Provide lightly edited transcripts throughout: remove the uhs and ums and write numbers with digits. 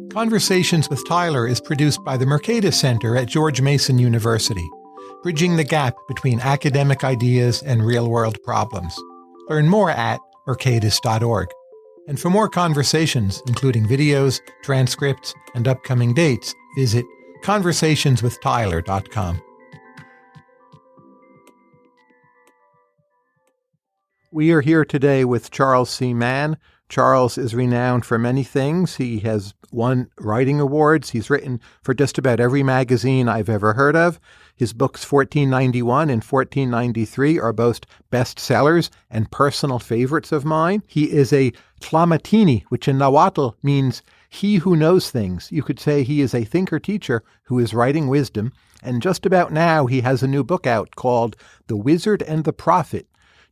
Conversations with Tyler is produced by the Mercatus Center at George Mason University, bridging the gap between academic ideas and real-world problems. Learn more at mercatus.org. And for more conversations, including videos, transcripts, and upcoming dates, visit conversationswithtyler.com. We are here today with Charles C. Mann. Charles is renowned for many things. He has won writing awards. He's written for just about every magazine I've ever heard of. His books 1491 and 1493 are both bestsellers and personal favorites of mine. He is a tlamatini, which in Nahuatl means he who knows things. You could say he is a thinker-teacher who is writing wisdom. And just about now he has a new book out called The Wizard and the Prophet,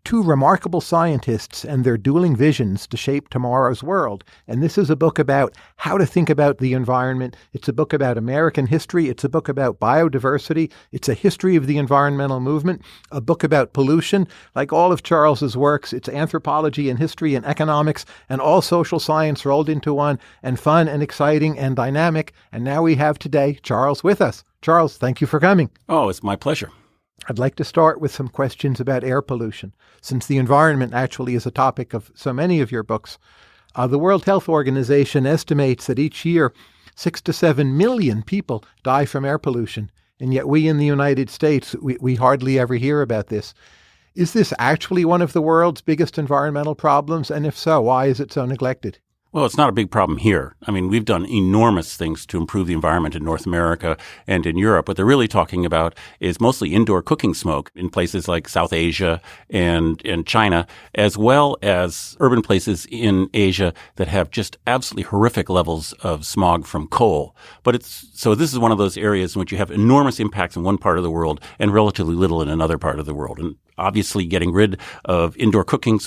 two remarkable scientists and their dueling visions to shape tomorrow's world. And this is a book about how to think about the environment. It's a book about American history. It's a book about biodiversity. It's a history of the environmental movement, a book about pollution. Like all of Charles's works, it's anthropology and history and economics and all social science rolled into one, and fun and exciting and dynamic. And now we have today Charles with us. Charles, thank you for coming. Oh, it's my pleasure. I'd like to start with some questions about air pollution, since the environment actually is a topic of so many of your books. The World Health Organization estimates that each year 6 to 7 million people die from air pollution, and yet we in the United States, we hardly ever hear about this. Is this actually one of the world's biggest environmental problems? And if so, why is it so neglected? Well, it's not a big problem here. I mean, we've done enormous things to improve the environment in North America and in Europe. What they're really talking about is mostly indoor cooking smoke in places like South Asia and China, as well as urban places in Asia that have just absolutely horrific levels of smog from coal. So this is one of those areas in which you have enormous impacts in one part of the world and relatively little in another part of the world. And obviously getting rid of indoor cooking,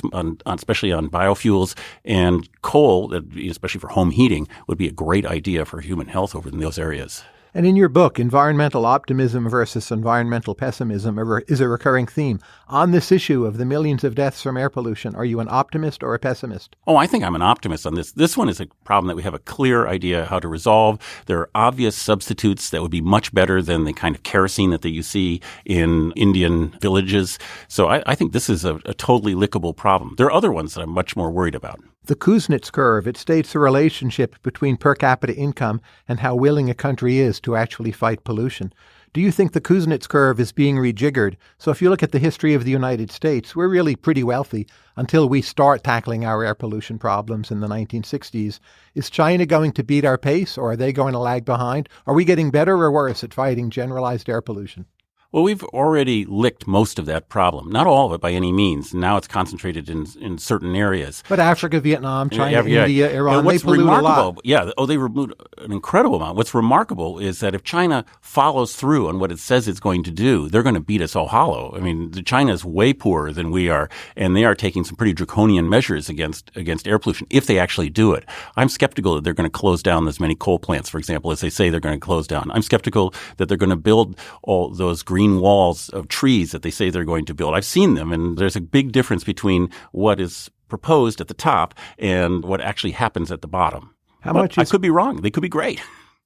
especially on biofuels and coal, especially for home heating, would be a great idea for human health over in those areas. And in your book, Environmental Optimism versus Environmental Pessimism is a recurring theme. On this issue of the millions of deaths from air pollution, are you an optimist or a pessimist? Oh, I think I'm an optimist on this. This one is a problem that we have a clear idea how to resolve. There are obvious substitutes that would be much better than the kind of kerosene that you see in Indian villages. So I think this is a totally lickable problem. There are other ones that I'm much more worried about. The Kuznets curve, it states the relationship between per capita income and how willing a country is to actually fight pollution. Do you think the Kuznets curve is being rejiggered? So if you look at the history of the United States, we're really pretty wealthy until we start tackling our air pollution problems in the 1960s. Is China going to beat our pace, or are they going to lag behind? Are we getting better or worse at fighting generalized air pollution? Well, we've already licked most of that problem. Not all of it by any means. Now it's concentrated in certain areas. But Africa, Vietnam, China, India, Iran, they pollute a lot. Yeah, they pollute an incredible amount. What's remarkable is that if China follows through on what it says it's going to do, they're going to beat us all hollow. I mean, China is way poorer than we are, and they are taking some pretty draconian measures against air pollution if they actually do it. I'm skeptical that they're going to close down as many coal plants, for example, as they say they're going to close down. I'm skeptical that they're going to build all those green walls of trees that they say they're going to build. I've seen them, and there's a big difference between what is proposed at the top and what actually happens at the bottom. I could be wrong. They could be great.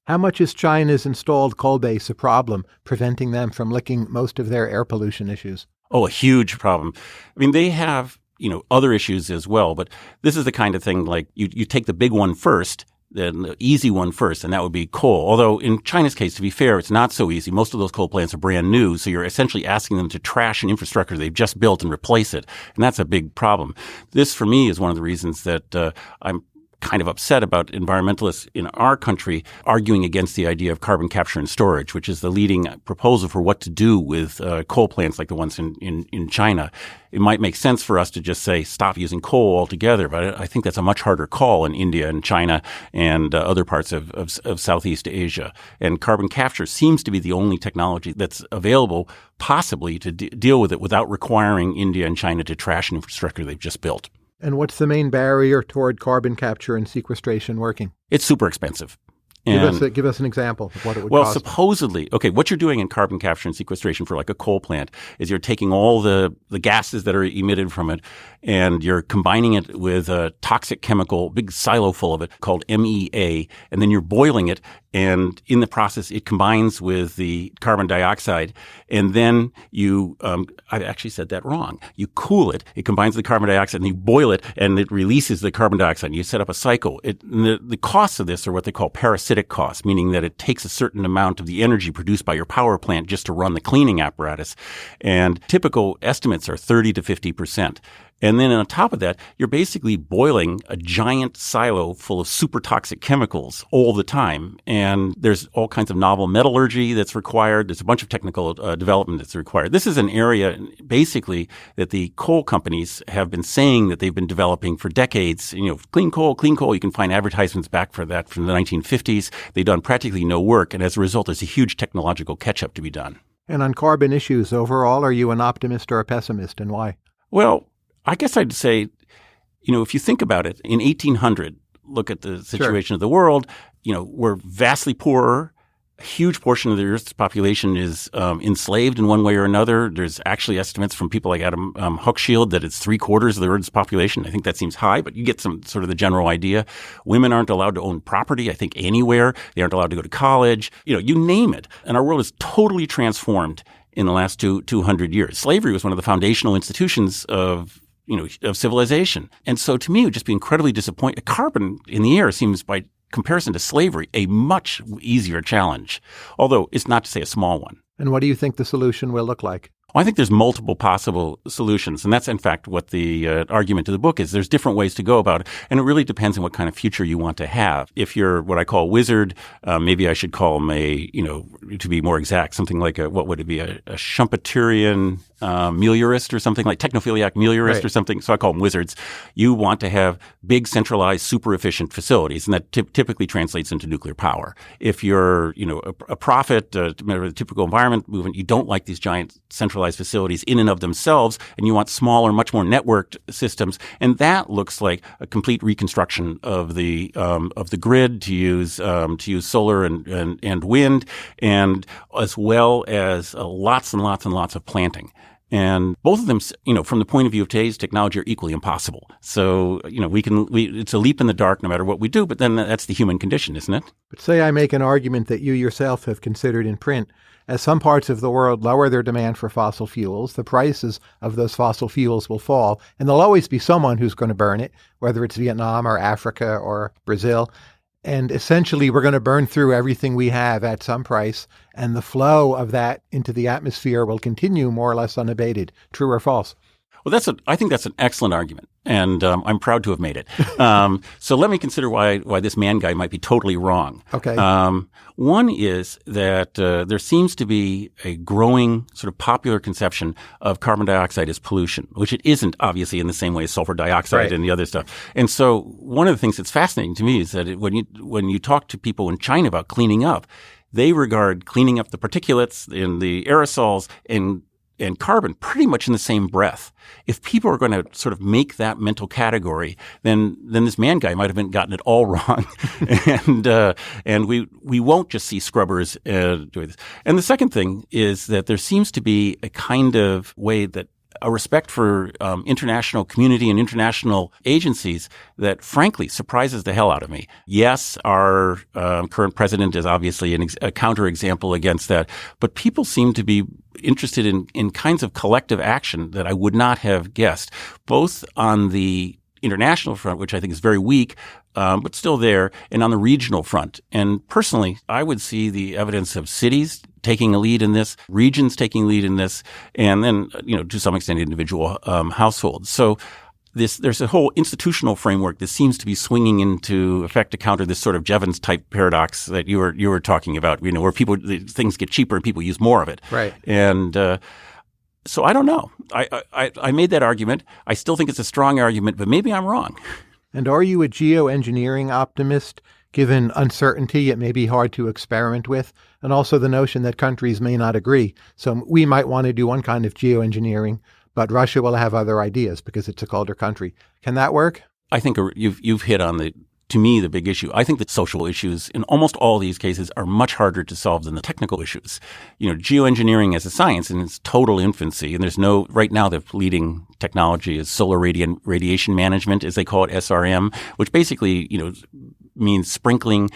How much is China's installed coal base a problem, preventing them from licking most of their air pollution issues? Oh, a huge problem. I mean, they have, other issues as well, but this is the kind of thing like you take the big one first, the easy one first, and that would be coal. Although in China's case, to be fair, it's not so easy. Most of those coal plants are brand new, so you're essentially asking them to trash an infrastructure they've just built and replace it. And that's a big problem. This, for me, is one of the reasons that I'm kind of upset about environmentalists in our country arguing against the idea of carbon capture and storage, which is the leading proposal for what to do with coal plants like the ones in China. It might make sense for us to just say stop using coal altogether, but I think that's a much harder call in India and China and other parts of Southeast Asia. And carbon capture seems to be the only technology that's available possibly to deal with it without requiring India and China to trash an infrastructure they've just built. And what's the main barrier toward carbon capture and sequestration working? It's super expensive. Give us an example of what it would well, cost. supposedly, okay, what you're doing in carbon capture and sequestration for like a coal plant is you're taking all the gases that are emitted from it and you're combining it with a toxic chemical, big silo full of it called MEA, and then you're boiling it. And in the process, it combines with the carbon dioxide. And then I actually said that wrong. You cool it. It combines with the carbon dioxide and you boil it and it releases the carbon dioxide. And you set up a cycle. The costs of this are what they call parasitic costs, meaning that it takes a certain amount of the energy produced by your power plant just to run the cleaning apparatus. And typical estimates are 30 to 50%. And then on top of that, you're basically boiling a giant silo full of super toxic chemicals all the time. And there's all kinds of novel metallurgy that's required. There's a bunch of technical development that's required. This is an area basically that the coal companies have been saying that they've been developing for decades. Clean coal. You can find advertisements back for that from the 1950s. They've done practically no work. And as a result, there's a huge technological catch-up to be done. And on carbon issues overall, are you an optimist or a pessimist, and why? Well, I guess I'd say, if you think about it, in 1800, look at the situation of the world, we're vastly poorer. A huge portion of the Earth's population is enslaved in one way or another. There's actually estimates from people like Adam Hochschild that it's 3/4 of the Earth's population. I think that seems high, but you get some sort of the general idea. Women aren't allowed to own property, I think, anywhere. They aren't allowed to go to college. You name it. And our world is totally transformed in the last 200 years. Slavery was one of the foundational institutions of civilization. And so to me, it would just be incredibly disappointing. Carbon in the air seems, by comparison to slavery, a much easier challenge, although it's not to say a small one. And what do you think the solution will look like? Well, I think there's multiple possible solutions, and that's in fact what the argument of the book is. There's different ways to go about it, and it really depends on what kind of future you want to have. If you're what I call a wizard, maybe I should call him to be more exact, something like what would it be, a Schumpeterian meliorist or something, like technophiliac meliorist or something. So I call them wizards. You want to have big, centralized, super efficient facilities, and that typically translates into nuclear power. If you're, a prophet, the typical environment movement, you don't like these giant centralized facilities in and of themselves, and you want smaller, much more networked systems. And that looks like a complete reconstruction of the grid to use solar and wind, and as well as lots and lots and lots of planting. And both of them, from the point of view of today's technology, are equally impossible. So, it's a leap in the dark no matter what we do, but then that's the human condition, isn't it? But say I make an argument that you yourself have considered in print. As some parts of the world lower their demand for fossil fuels, the prices of those fossil fuels will fall, and there'll always be someone who's going to burn it, whether it's Vietnam or Africa or Brazil. And essentially, we're going to burn through everything we have at some price, and the flow of that into the atmosphere will continue more or less unabated. True or false? Well, I think that's an excellent argument, and I'm proud to have made it. So let me consider why this Mann guy might be totally wrong. Okay. One is that there seems to be a growing sort of popular conception of carbon dioxide as pollution, which it isn't, obviously, in the same way as sulfur dioxide and the other stuff. And so one of the things that's fascinating to me is that when you talk to people in China about cleaning up, they regard cleaning up the particulates and the aerosols and carbon pretty much in the same breath. If people are going to sort of make that mental category, then this Mann guy might have gotten it all wrong. and we won't just see scrubbers doing this. And the second thing is that there seems to be a kind of way that a respect for international community and international agencies that, frankly, surprises the hell out of me. Yes, our current president is obviously a counterexample against that, but people seem to be interested in kinds of collective action that I would not have guessed, both on the international front, which I think is very weak, but still there, and on the regional front. And personally, I would see the evidence of cities taking a lead in this, regions taking lead in this, and then, to some extent, individual households. So there's a whole institutional framework that seems to be swinging into effect to counter this sort of Jevons type paradox that you were talking about, where things get cheaper and people use more of it. Right. And so I don't know. I made that argument. I still think it's a strong argument, but maybe I'm wrong. And are you a geoengineering optimist? Given uncertainty, it may be hard to experiment with, and also the notion that countries may not agree. So we might want to do one kind of geoengineering, but Russia will have other ideas because it's a colder country. Can that work? I think you've hit on the to me, the big issue. I think that social issues in almost all these cases are much harder to solve than the technical issues. Geoengineering as a science in its total infancy, and right now the leading technology is solar radiation management, as they call it, SRM, which basically, means sprinkling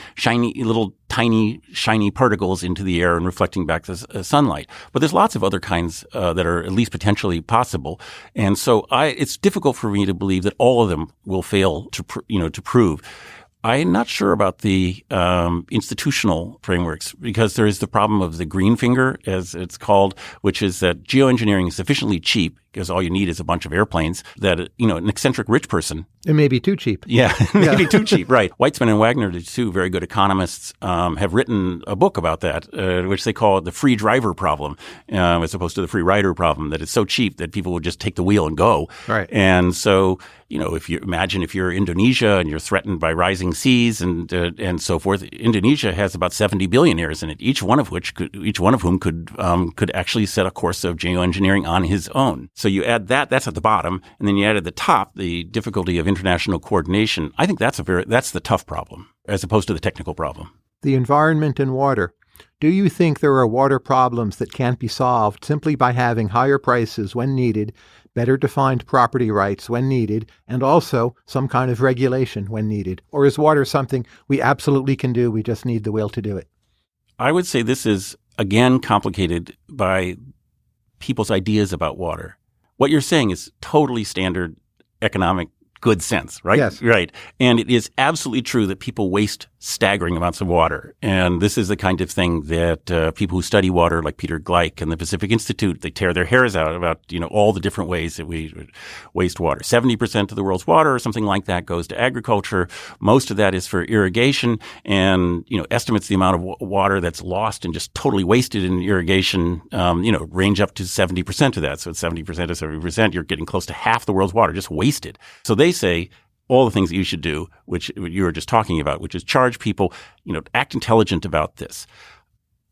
tiny shiny particles into the air and reflecting back the sunlight. But there's lots of other kinds that are at least potentially possible. And so it's difficult for me to believe that all of them will fail to prove. I'm not sure about the institutional frameworks, because there is the problem of the green finger, as it's called, which is that geoengineering is sufficiently cheap, because all you need is a bunch of airplanes, that an eccentric rich person. It may be too cheap. Yeah, maybe too cheap, right. Weitzman and Wagner, the two very good economists, have written a book about that, which they call the free driver problem, as opposed to the free rider problem, that it's so cheap that people would just take the wheel and go. Right. And so, if you're Indonesia and you're threatened by rising seas and so forth, Indonesia has about 70 billionaires in it, each one of whom could actually set a course of geoengineering on his own. So you add that's at the bottom, and then you add at the top the difficulty of international coordination. I think that's the tough problem, as opposed to the technical problem. The environment and water. Do you think there are water problems that can't be solved simply by having higher prices when needed, better defined property rights when needed, and also some kind of regulation when needed? Or is water something we absolutely can do, we just need the will to do it? I would say this is, again, complicated by people's ideas about water. What you're saying is totally standard economic good sense, right? Yes. Right. And it is absolutely true that people waste staggering amounts of water. And this is the kind of thing that people who study water, like Peter Gleich and the Pacific Institute, they tear their hairs out about, all the different ways that we waste water. 70% of the world's water or something like that goes to agriculture. Most of that is for irrigation. And, estimates the amount of water that's lost and just totally wasted in irrigation, range up to 70% of that. So it's 70% of 70%. You're getting close to half the world's water just wasted. So they say all the things that you should do, which you were just talking about, which is charge people, act intelligent about this.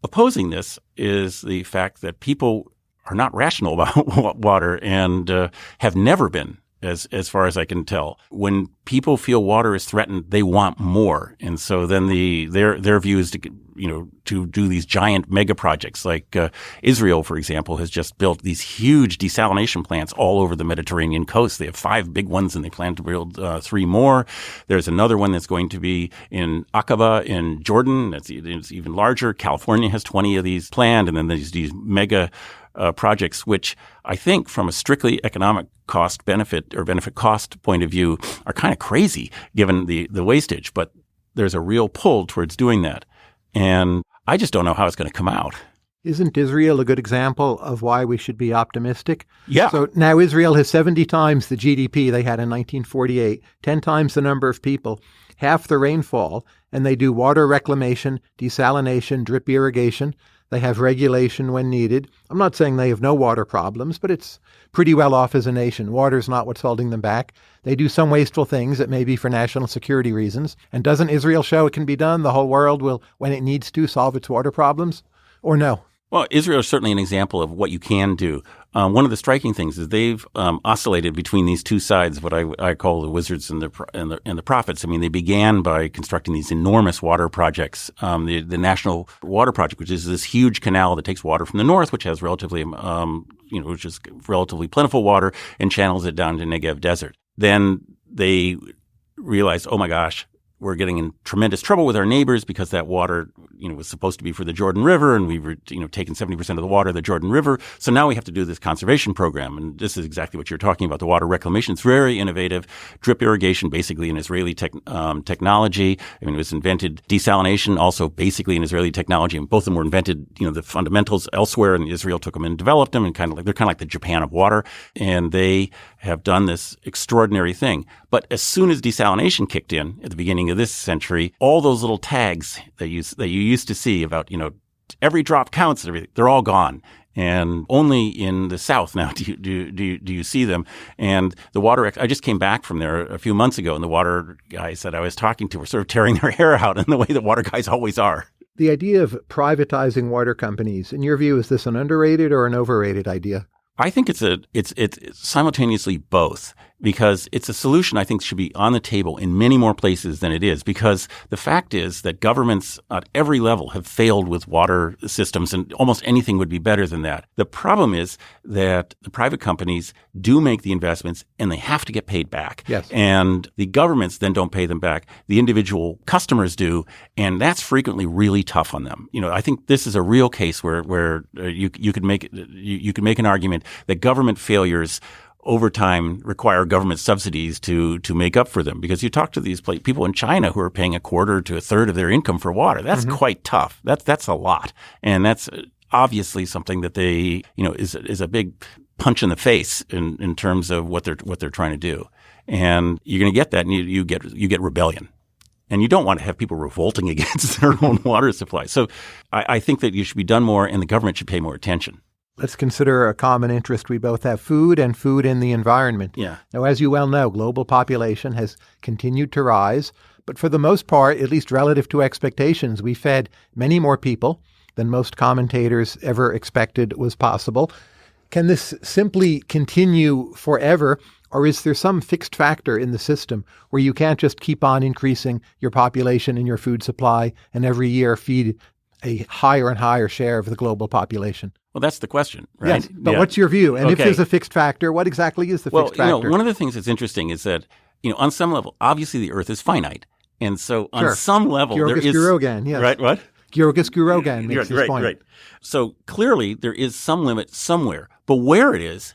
Opposing this is the fact that people are not rational about water and have never been, as far as I can tell. When people feel water is threatened, they want more, and so then their view is to do these giant mega projects. Like Israel, for example, has just built these huge desalination plants all over the Mediterranean coast. They have 5 big ones, and they plan to build 3 more. There's another one that's going to be in Aqaba in Jordan. It's even larger. California has 20 of these planned, and then there's these mega projects, which I think from a strictly economic cost benefit or benefit cost point of view are kind of crazy given the wastage. But there's a real pull towards doing that. And I just don't know how it's going to come out. Isn't Israel a good example of why we should be optimistic? Yeah. So now Israel has 70 times the GDP they had in 1948, 10 times the number of people, half the rainfall, and they do water reclamation, desalination, drip irrigation. They have regulation when needed. I'm not saying they have no water problems, but it's pretty well off as a nation. Water's not what's holding them back. They do some wasteful things that may be for national security reasons. And doesn't Israel show it can be done? The whole world will, when it needs to, solve its water problems? Or no? Well, Israel is certainly an example of what you can do. One of the striking things is they've oscillated between these two sides, what I call the wizards and the prophets. I mean, they began by constructing these enormous water projects. The National Water Project, which is this huge canal that takes water from the north, which has relatively plentiful water, and channels it down to Negev Desert. Then they realized, oh my gosh, we're getting in tremendous trouble with our neighbors because that water, was supposed to be for the Jordan River, and we've, taken 70% of the water of the Jordan River. So now we have to do this conservation program. And this is exactly what you're talking about, the water reclamation. It's very innovative. Drip irrigation, basically an Israeli technology. I mean, it was invented. Desalination, also basically an Israeli technology. And both of them were invented, the fundamentals elsewhere, and Israel took them and developed them, and they're kind of like the Japan of water. And they have done this extraordinary thing. But as soon as desalination kicked in at the beginning of this century, all those little tags that you used to see about, every drop counts and everything, they're all gone. And only in the South now do you see them. And the water, I just came back from there a few months ago, and the water guys that I was talking to were sort of tearing their hair out in the way that water guys always are. The idea of privatizing water companies, in your view, is this an underrated or an overrated idea? I think it's simultaneously both. because it's a solution I think should be on the table in many more places than it is, because the fact is that governments at every level have failed with water systems, and almost anything would be better than that. The problem is that the private companies do make the investments and they have to get paid back. Yes. And the governments then don't pay them back. The individual customers do, and that's frequently really tough on them. I think this is a real case where you could make an argument that government failures over time require government subsidies to make up for them. Because you talk to these people in China who are paying a quarter to a third of their income for water. That's quite tough. That's a lot. And that's obviously something that they, is a big punch in the face in terms of what they're trying to do. And you're going to get that, and you get rebellion. And you don't want to have people revolting against their own water supply. So I think that you should be done more, and the government should pay more attention. Let's consider a common interest we both have, food and food in the environment. Yeah. Now, as you well know, global population has continued to rise, but for the most part, at least relative to expectations, we fed many more people than most commentators ever expected was possible. Can this simply continue forever, or is there some fixed factor in the system where you can't just keep on increasing your population and your food supply and every year feed a higher and higher share of the global population? Well, that's the question, right? Yes, but what's your view? And if there's a fixed factor, what exactly is the fixed factor? One of the things that's interesting is that, on some level, obviously the Earth is finite. And so on some level, there is... Gyrogus, yes. Right, what? Gyrogus makes this point. Right. So clearly there is some limit somewhere. But where it is,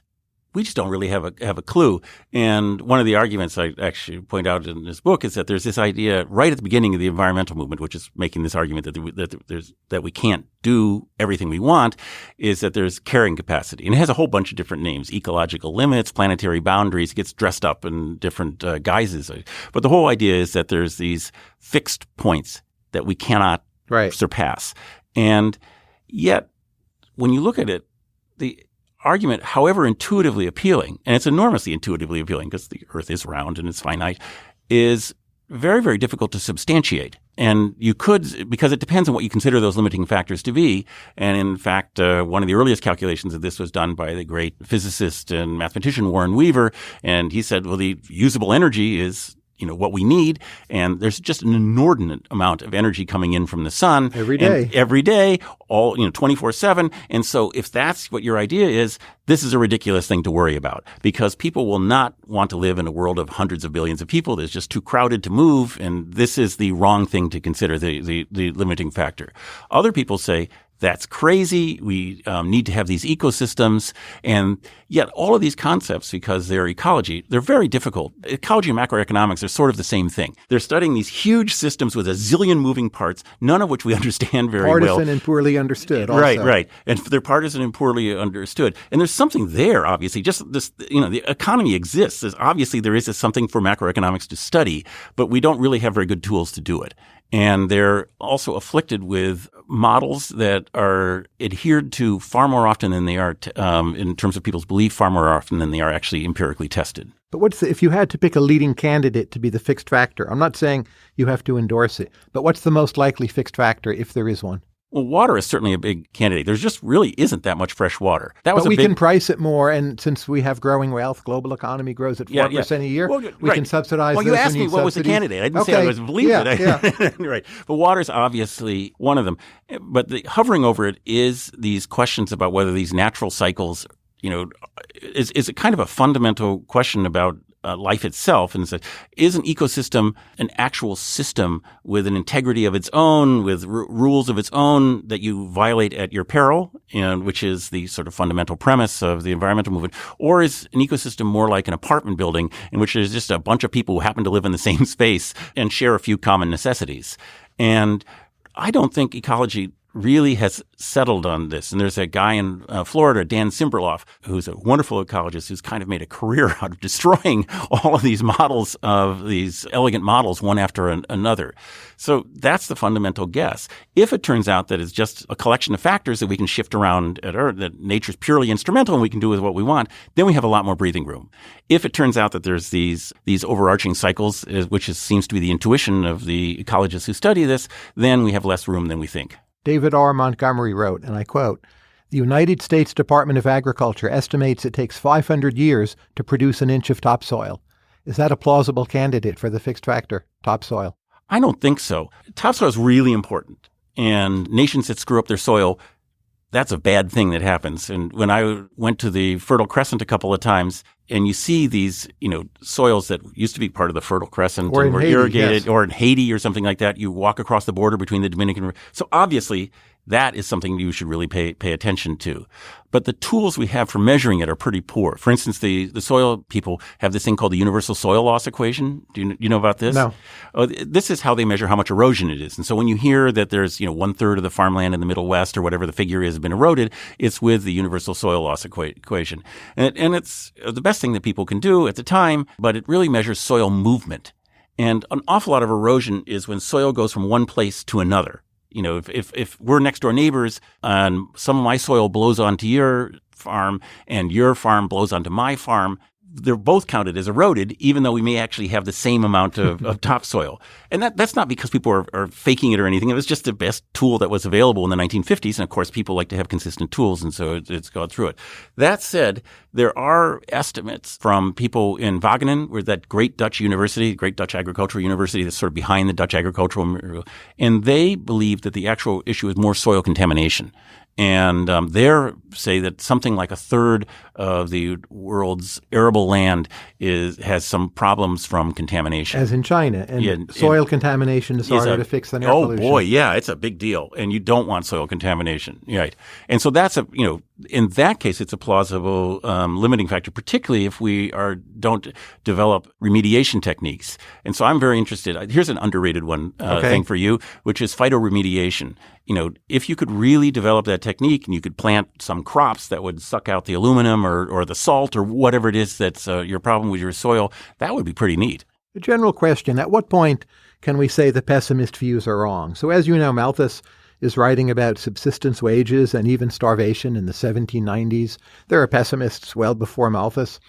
we just don't really have a clue. And one of the arguments I actually point out in this book is that there's this idea right at the beginning of the environmental movement, which is making this argument that we can't do everything we want, is that there's carrying capacity. And it has a whole bunch of different names: ecological limits, planetary boundaries. It gets dressed up in different guises. But the whole idea is that there's these fixed points that we cannot surpass. And yet, when you look at it, the argument, however intuitively appealing, and it's enormously intuitively appealing because the Earth is round and it's finite, is very, very difficult to substantiate. And you could, because it depends on what you consider those limiting factors to be. And in fact, one of the earliest calculations of this was done by the great physicist and mathematician Warren Weaver. And he said, well, the usable energy is what we need. And there's just an inordinate amount of energy coming in from the sun. Every day, all, 24/7. And so if that's what your idea is, this is a ridiculous thing to worry about, because people will not want to live in a world of hundreds of billions of people. There's just too crowded to move. And this is the wrong thing to consider, the limiting factor. Other people say, that's crazy. We need to have these ecosystems. And yet all of these concepts, because they're ecology, they're very difficult. Ecology and macroeconomics are sort of the same thing. They're studying these huge systems with a zillion moving parts, none of which we understand very well. Partisan and poorly understood also. Right. And they're partisan and poorly understood. And there's something there, obviously. Just this, the economy exists. Obviously, there is something for macroeconomics to study, but we don't really have very good tools to do it. And they're also afflicted with models that are adhered to far more often than they are, in terms of people's belief, far more often than they are actually empirically tested. But if you had to pick a leading candidate to be the fixed factor, I'm not saying you have to endorse it, but what's the most likely fixed factor if there is one? Well, water is certainly a big candidate. There just really isn't that much fresh water. But we can price it more, and since we have growing wealth, global economy grows at 4% a year, we can subsidize Well, you asked me what was the candidate. I didn't say I was believing it. Yeah. Right. But water is obviously one of them. But hovering over it is these questions about whether these natural cycles, is a kind of a fundamental question about life itself. And is an ecosystem an actual system with an integrity of its own, with rules of its own that you violate at your peril, which is the sort of fundamental premise of the environmental movement? Or is an ecosystem more like an apartment building in which there's just a bunch of people who happen to live in the same space and share a few common necessities? And I don't think ecology really has settled on this. And there's a guy in Florida, Dan Simberloff, who's a wonderful ecologist who's kind of made a career out of destroying all of these models, of these elegant models, one after another. So that's the fundamental guess. If it turns out that it's just a collection of factors that we can shift around at Earth, that nature's purely instrumental and we can do with what we want, then we have a lot more breathing room. If it turns out that there's these overarching cycles, which seems to be the intuition of the ecologists who study this, then we have less room than we think. David R. Montgomery wrote, and I quote, The United States Department of Agriculture estimates it takes 500 years to produce an inch of topsoil. Is that a plausible candidate for the fixed factor topsoil? I don't think so. Topsoil is really important. And nations that screw up their soil, that's a bad thing that happens. And when I went to the Fertile Crescent a couple of times, and you see these, soils that used to be part of the Fertile Crescent or and were Haiti, irrigated, yes. or in Haiti or something like that, you walk across the border between the Dominican. So obviously, that is something you should really pay attention to. But the tools we have for measuring it are pretty poor. For instance, the soil people have this thing called the universal soil loss equation. Do you know about this? No. This is how they measure how much erosion it is. And so when you hear that there's, 1/3 of the farmland in the Middle West or whatever the figure is has been eroded, it's with the universal soil loss equation. And it's the best thing that people can do at the time, but it really measures soil movement. And an awful lot of erosion is when soil goes from one place to another. If we're next door neighbors and some of my soil blows onto your farm and your farm blows onto my farm, they're both counted as eroded, even though we may actually have the same amount of topsoil. And that's not because people are faking it or anything. It was just the best tool that was available in the 1950s. And of course, people like to have consistent tools, and so it's gone through it. That said, there are estimates from people in Wageningen, where that great Dutch university, great Dutch agricultural university that's sort of behind the Dutch agricultural, and they believe that the actual issue is more soil contamination. And they say that something like 1/3 of the world's arable land has some problems from contamination. As in China. And soil contamination is harder to fix than air pollution. Oh, boy, yeah, it's a big deal. And you don't want soil contamination. Right. And so that's in that case, it's a plausible limiting factor, particularly if we don't develop remediation techniques. And so I'm very interested. Here's an underrated one thing for you, which is phytoremediation. If you could really develop that technique and you could plant some crops that would suck out the aluminum or the salt or whatever it is that's your problem with your soil, that would be pretty neat. A general question, at what point can we say the pessimist views are wrong? So as you know, Malthus is writing about subsistence wages and even starvation in the 1790s. There are pessimists well before Malthus.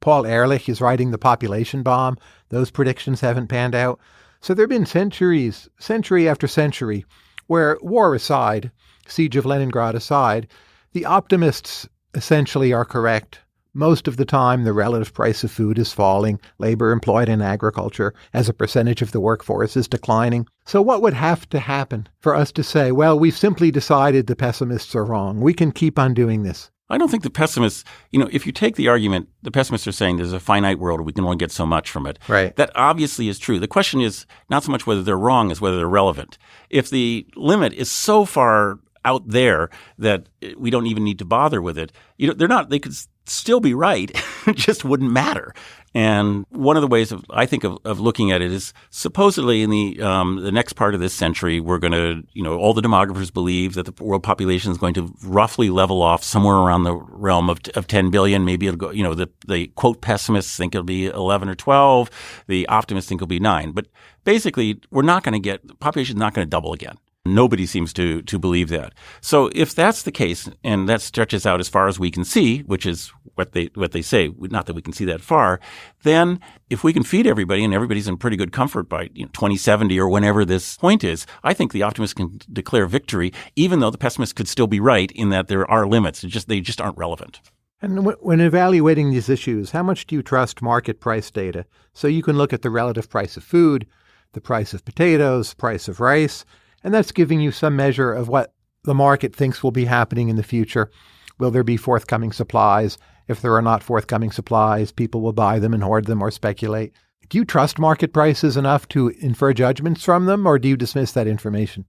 Paul Ehrlich is writing The Population Bomb. Those predictions haven't panned out. So there have been century after century, where war aside, siege of Leningrad aside, the optimists essentially are correct. Most of the time, the relative price of food is falling. Labor employed in agriculture as a percentage of the workforce is declining. So what would have to happen for us to say, well, we've simply decided the pessimists are wrong. We can keep on doing this? I don't think the pessimists, if you take the argument, the pessimists are saying there's a finite world, we can only get so much from it. Right. That obviously is true. The question is not so much whether they're wrong as whether they're relevant. If the limit is so far out there that we don't even need to bother with it, they could still be right. It just wouldn't matter. And one of the ways I think of looking at it is supposedly in the next part of this century, we're going to, all the demographers believe that the world population is going to roughly level off somewhere around the realm of 10 billion. Maybe it'll go, the quote pessimists think it'll be 11 or 12. The optimists think it'll be 9. But basically, the population is not going to double again. Nobody seems to believe that. So if that's the case, and that stretches out as far as we can see, which is what they say, not that we can see that far, then if we can feed everybody and everybody's in pretty good comfort by 2070 or whenever this point is, I think the optimists can declare victory, even though the pessimists could still be right in that there are limits. They just aren't relevant. And when evaluating these issues, how much do you trust market price data? So you can look at the relative price of food, the price of potatoes, price of rice, and that's giving you some measure of what the market thinks will be happening in the future. Will there be forthcoming supplies? If there are not forthcoming supplies, people will buy them and hoard them or speculate. Do you trust market prices enough to infer judgments from them, or do you dismiss that information?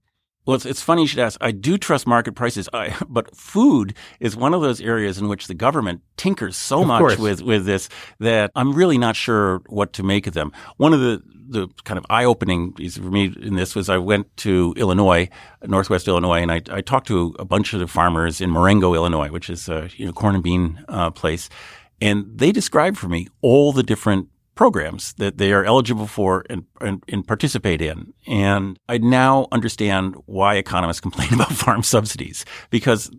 Well, it's funny you should ask. I do trust market prices, but food is one of those areas in which the government tinkers so much with this that I'm really not sure what to make of them. One of the kind of eye-opening piece for me in this was I went to Illinois, northwest Illinois, and I talked to a bunch of the farmers in Marengo, Illinois, which is a corn and bean place, and they described for me all the different programs that they are eligible for and participate in. And I now understand why economists complain about farm subsidies, because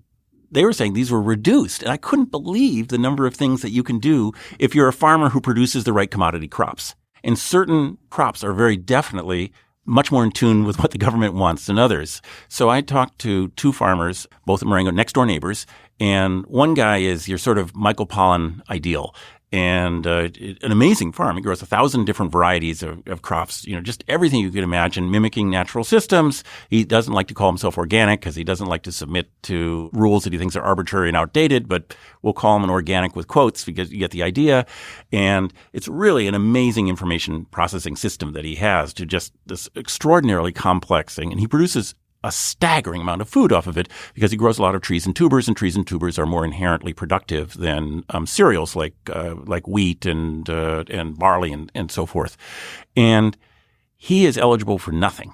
they were saying these were reduced. And I couldn't believe the number of things that you can do if you're a farmer who produces the right commodity crops. And certain crops are very definitely much more in tune with what the government wants than others. So I talked to two farmers, both in Marengo, next door neighbors, And one guy is your sort of Michael Pollan ideal. And an amazing farm. He grows 1,000 different varieties of crops, just everything you could imagine, mimicking natural systems. He doesn't like to call himself organic because he doesn't like to submit to rules that he thinks are arbitrary and outdated, but we'll call him an organic with quotes because you get the idea. And it's really an amazing information processing system that he has to just this extraordinarily complex thing. And he produces a staggering amount of food off of it because he grows a lot of trees and tubers are more inherently productive than cereals like wheat and barley and so forth. And he is eligible for nothing.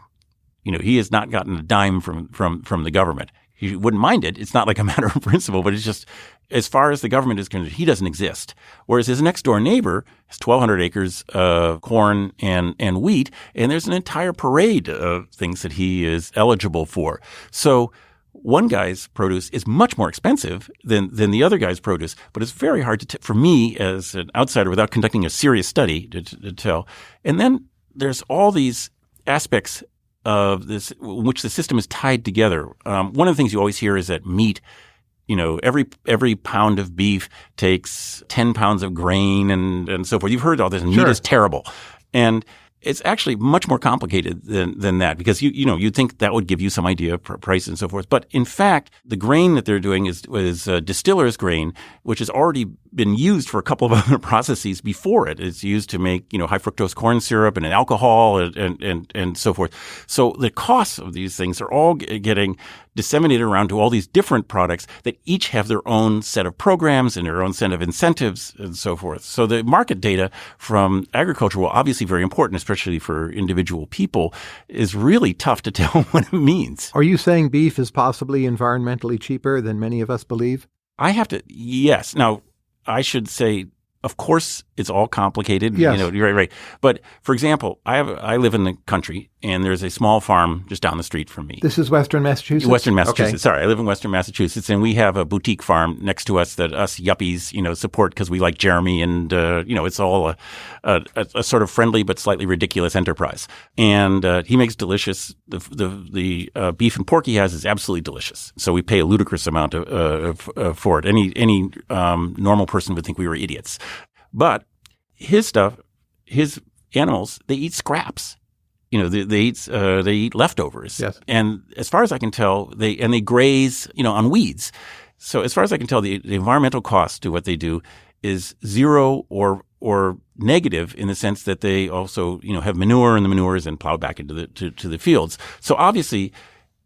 He has not gotten a dime from the government. He wouldn't mind it. It's not like a matter of principle, but it's just as far as the government is concerned, he doesn't exist. Whereas his next door neighbor has 1,200 acres of corn and wheat, and there's an entire parade of things that he is eligible for. So one guy's produce is much more expensive than the other guy's produce, but it's very hard for me as an outsider without conducting a serious study to tell. And then there's all these aspects of this, in which the system is tied together. One of the things you always hear is that meat, every pound of beef takes 10 pounds of grain and so forth. You've heard all this, and Sure. Meat is terrible. And it's actually much more complicated than that because you'd think that would give you some idea of price and so forth. But in fact, the grain that they're doing is distiller's grain, which has already been used for a couple of other processes before it. It's used to make high fructose corn syrup and an alcohol and so forth. So the costs of these things are all getting disseminated around to all these different products that each have their own set of programs and their own set of incentives and so forth. So the market data from agriculture, while obviously very important, especially for individual people, is really tough to tell what it means. Are you saying beef is possibly environmentally cheaper than many of us believe? Yes. Now, I should say, of course, it's all complicated. Yes. You're right. But for example, I live in the country, and there's a small farm just down the street from me. This is Western Massachusetts? Western Massachusetts. Okay. Sorry, I live in Western Massachusetts, and we have a boutique farm next to us that us yuppies, support because we like Jeremy, and it's all a sort of friendly but slightly ridiculous enterprise. And he makes delicious. The beef and pork he has is absolutely delicious. So we pay a ludicrous amount for it. Any normal person would think we were idiots. But his animals, they eat scraps. They eat leftovers. Yes. And as far as I can tell, they graze, on weeds. So as far as I can tell, the environmental cost to what they do is zero or negative in the sense that they also, have manure, and the manure is then plowed back into the fields. So obviously,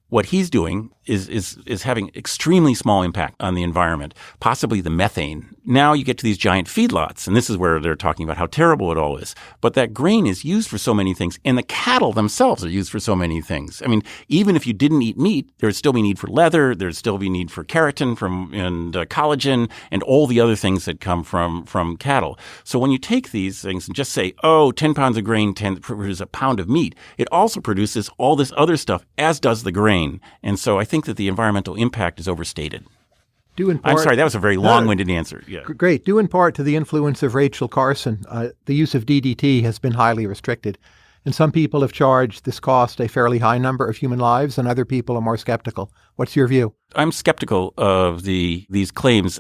what he's doing is having extremely small impact on the environment, possibly the methane. Now you get to these giant feedlots, and this is where they're talking about how terrible it all is. But that grain is used for so many things, and the cattle themselves are used for so many things. I mean, even if you didn't eat meat, there would still be need for leather, there'd still be need for keratin and collagen, and all the other things that come from cattle. So when you take these things and just say, 10 pounds of grain produces a pound of meat, it also produces all this other stuff, as does the grain. And so I think that the environmental impact is overstated. I'm sorry, that was a very long-winded answer. Yeah. Great. Due in part to the influence of Rachel Carson, the use of DDT has been highly restricted. And some people have charged this cost a fairly high number of human lives, and other people are more skeptical. What's your view? I'm skeptical of these claims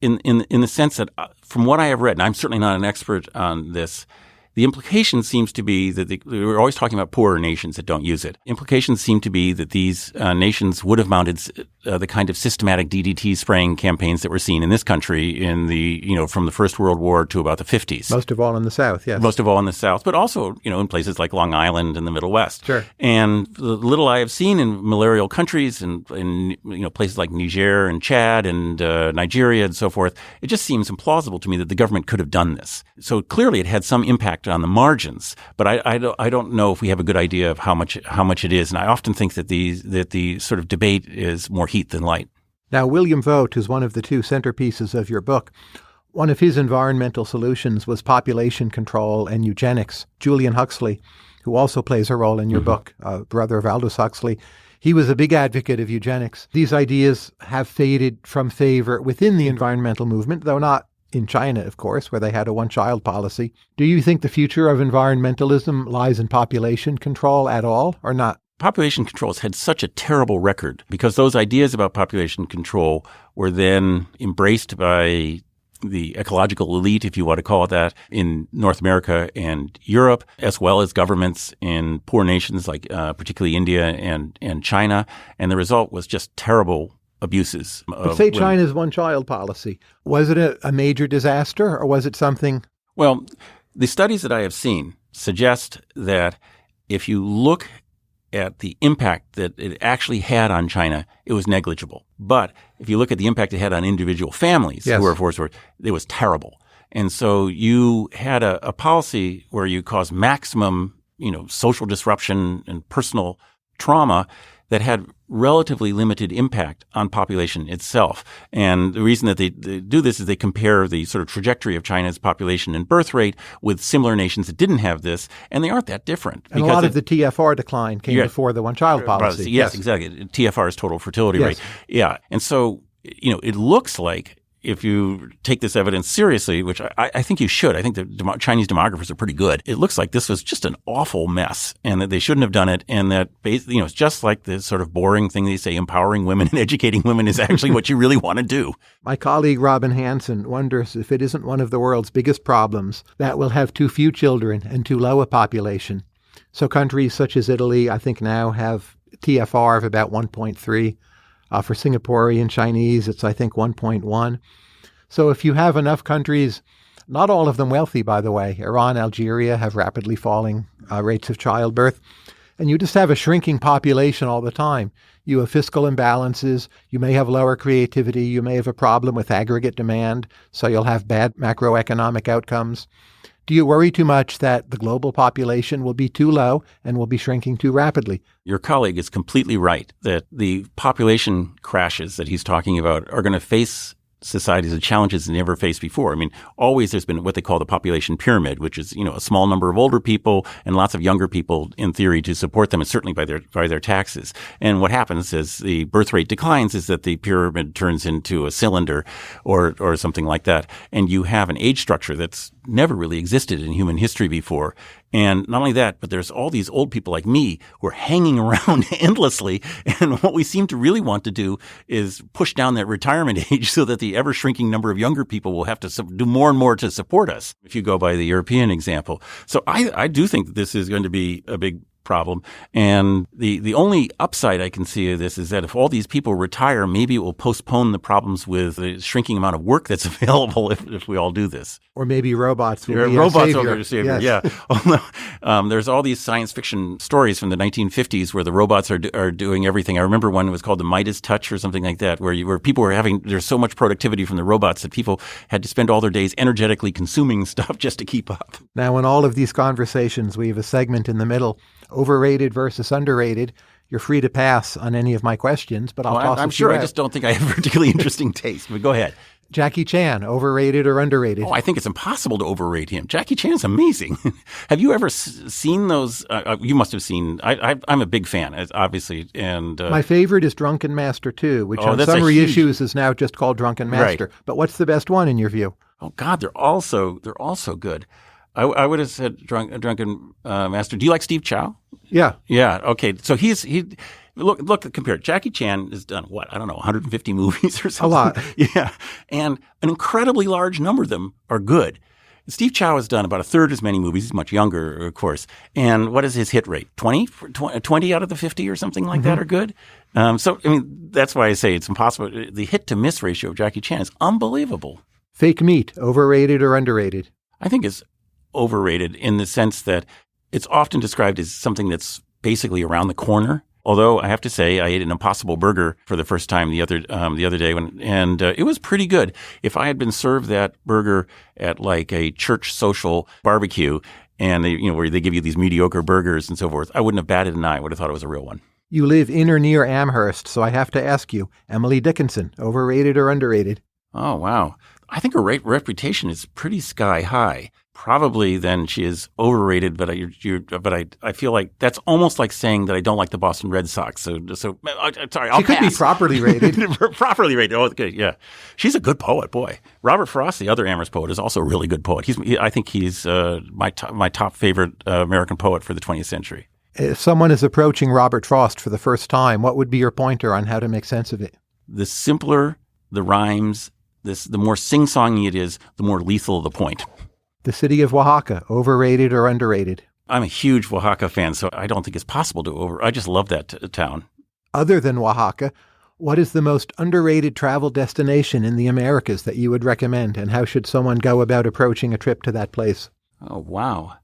in the sense that from what I have read, and I'm certainly not an expert on this, the implication seems to be that we're always talking about poorer nations that don't use it. Implications seem to be that these nations would have mounted the kind of systematic DDT spraying campaigns that were seen in this country from the First World War to about the 50s. Most of all in the South, yes. Most of all in the South, but also, in places like Long Island and the Middle West. Sure. And the little I have seen in malarial countries and in places like Niger and Chad and Nigeria and so forth, it just seems implausible to me that the government could have done this. So clearly it had some impact on the margins, but I don't know if we have a good idea of how much it is. And I often think that the sort of debate is more heat than light. Now, William Vogt is one of the two centerpieces of your book. One of his environmental solutions was population control and eugenics. Julian Huxley, who also plays a role in your book, brother of Aldous Huxley, he was a big advocate of eugenics. These ideas have faded from favor within the environmental movement, though not in China, of course, where they had a one-child policy. Do you think the future of environmentalism lies in population control at all, or not? population control has had such a terrible record because those ideas about population control were then embraced by the ecological elite, if you want to call it that, in North America and Europe, as well as governments in poor nations like particularly India and China. And the result was just terrible abuses. But say China's one-child policy. Was it a major disaster, or was it something? Well, the studies that I have seen suggest that if you look at the impact that it actually had on China, it was negligible. But if you look at the impact it had on individual families who were forced to work, it was terrible. And so you had a policy where you caused maximum, social disruption and personal trauma that had relatively limited impact on population itself. And the reason that they do this is they compare the sort of trajectory of China's population and birth rate with similar nations that didn't have this, and they aren't that different. And a lot of the TFR decline came before the one-child policy. Yes, exactly. TFR is total fertility rate. Yeah. And so, it looks like if you take this evidence seriously, which I think you should, I think the Chinese demographers are pretty good. It looks like this was just an awful mess and that they shouldn't have done it. And that, it's just like this sort of boring thing they say, empowering women and educating women is actually what you really want to do. My colleague Robin Hansen wonders if it isn't one of the world's biggest problems that we'll have too few children and too low a population. So countries such as Italy, I think now have TFR of about 1.3. For Singaporean Chinese, it's, I think, 1.1. So if you have enough countries, not all of them wealthy, by the way, Iran, Algeria have rapidly falling rates of childbirth, and you just have a shrinking population all the time. You have fiscal imbalances. You may have lower creativity. You may have a problem with aggregate demand, so you'll have bad macroeconomic outcomes. Do you worry too much that the global population will be too low and will be shrinking too rapidly? Your colleague is completely right that the population crashes that he's talking about are going to face societies and challenges they never faced before. I mean, always there's been what they call the population pyramid, which is, a small number of older people and lots of younger people in theory to support them, and certainly by their taxes. And what happens as the birth rate declines is that the pyramid turns into a cylinder or something like that. And you have an age structure that's never really existed in human history before. And not only that, but there's all these old people like me who are hanging around endlessly. And what we seem to really want to do is push down that retirement age so that the ever-shrinking number of younger people will have to do more and more to support us, if you go by the European example. So I do think that this is going to be a big problem. And the only upside I can see of this is that if all these people retire, maybe it will postpone the problems with the shrinking amount of work that's available if we all do this. Or maybe robots will be our savior. Yes. Yeah. There's all these science fiction stories from the 1950s where the robots are doing everything. I remember one was called the Midas Touch or something like that, where people were there's so much productivity from the robots that people had to spend all their days energetically consuming stuff just to keep up. Now, in all of these conversations, we have a segment in the middle, overrated versus underrated. You're free to pass on any of my questions, but I'll toss I'm sure. I just don't think I have a particularly interesting taste, but go ahead. Jackie Chan, overrated or underrated? Oh, I think it's impossible to overrate him. Jackie Chan's amazing. Have you ever seen those? You must have seen. I'm a big fan, obviously. And my favorite is Drunken Master 2, which on some reissues is now just called Drunken Master. Right. But what's the best one in your view? Oh God, they're all so good. I would have said Drunken Master. Do you like Steve Chow? Yeah. Yeah. Okay. So look, compare it. Jackie Chan has done what? I don't know, 150 movies or something. A lot. Yeah. And an incredibly large number of them are good. Steve Chow has done about a third as many movies. He's much younger, of course. And what is his hit rate? 20 out of the 50 or something like that are good? So, I mean, that's why I say it's impossible. The hit-to-miss ratio of Jackie Chan is unbelievable. Fake meat, overrated or underrated? I think it's overrated in the sense that it's often described as something that's basically around the corner. Although I have to say, I ate an Impossible Burger for the first time the other day, and it was pretty good. If I had been served that burger at like a church social barbecue, and where they give you these mediocre burgers and so forth, I wouldn't have batted an eye. I would have thought it was a real one. You live in or near Amherst, so I have to ask you, Emily Dickinson, overrated or underrated? Oh wow, I think her reputation is pretty sky high. Probably then she is overrated, but I feel like that's almost like saying that I don't like the Boston Red Sox. So sorry, I'll pass. She could be properly rated. Properly rated. Oh, okay, yeah. She's a good poet, boy. Robert Frost, the other Amherst poet, is also a really good poet. I think he's my top favorite American poet for the 20th century. If someone is approaching Robert Frost for the first time, what would be your pointer on how to make sense of it? The simpler the rhymes, the more sing-songy it is, the more lethal the point. The city of Oaxaca, overrated or underrated? I'm a huge Oaxaca fan, so I don't think it's possible to I just love that town. Other than Oaxaca, what is the most underrated travel destination in the Americas that you would recommend, and how should someone go about approaching a trip to that place? Oh, wow.